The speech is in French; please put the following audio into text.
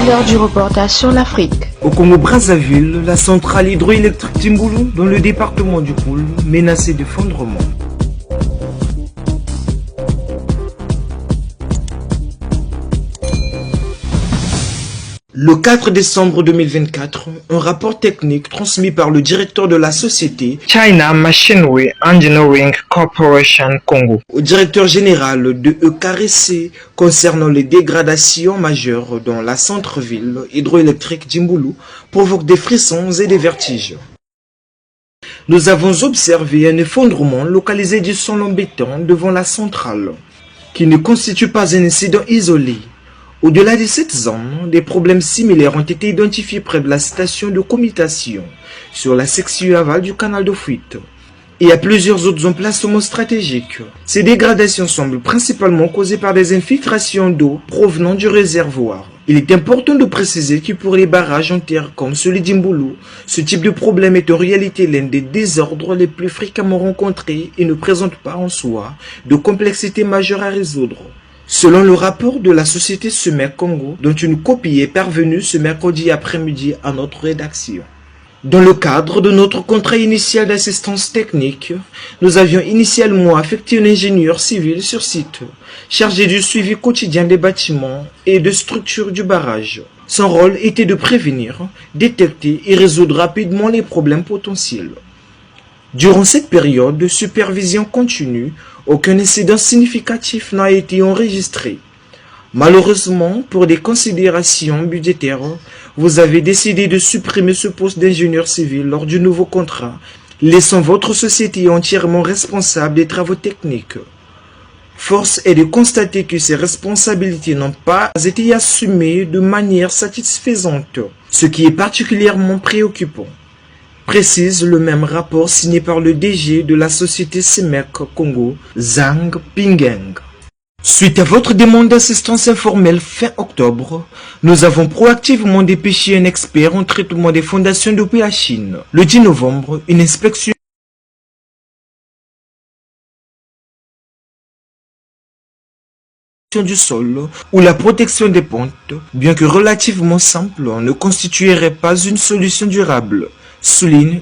l'heure du reportage sur l'Afrique. Au Congo-Brazzaville, la centrale hydroélectrique Timbulu, dans le département du Koul, menacée d'effondrement. Le 4 décembre 2024, un rapport technique transmis par le directeur de la société China Machinery Engineering Corporation Congo au directeur général de EKRC concernant les dégradations majeures dans la centre-ville hydroélectrique Timbulu provoque des frissons et des vertiges. Nous avons observé un effondrement localisé du sol embêtant devant la centrale, qui ne constitue pas un incident isolé. Au-delà de cette zone, des problèmes similaires ont été identifiés près de la station de commutation, sur la section aval du canal de fuite, et à plusieurs autres emplacements stratégiques. Ces dégradations semblent principalement causées par des infiltrations d'eau provenant du réservoir. Il est important de préciser que pour les barrages en terre comme celui d'Imbulu, ce type de problème est en réalité l'un des désordres les plus fréquemment rencontrés et ne présente pas en soi de complexité majeure à résoudre. Selon le rapport de la société SEMEC Congo, dont une copie est parvenue ce mercredi après-midi à notre rédaction. Dans le cadre de notre contrat initial d'assistance technique, nous avions initialement affecté un ingénieur civil sur site, chargé du suivi quotidien des bâtiments et de structures du barrage. Son rôle était de prévenir, détecter et résoudre rapidement les problèmes potentiels. Durant cette période de supervision continue, aucun incident significatif n'a été enregistré. Malheureusement, pour des considérations budgétaires, vous avez décidé de supprimer ce poste d'ingénieur civil lors du nouveau contrat, laissant votre société entièrement responsable des travaux techniques. Force est de constater que ces responsabilités n'ont pas été assumées de manière satisfaisante, ce qui est particulièrement préoccupant, précise le même rapport signé par le DG de la société SEMEC Congo, Zhang Pingeng. Suite à votre demande d'assistance informelle fin octobre, nous avons proactivement dépêché un expert en traitement des fondations depuis la Chine. Le 10 novembre, une inspection du sol ou la protection des pentes, bien que relativement simple, ne constituerait pas une solution durable, souligne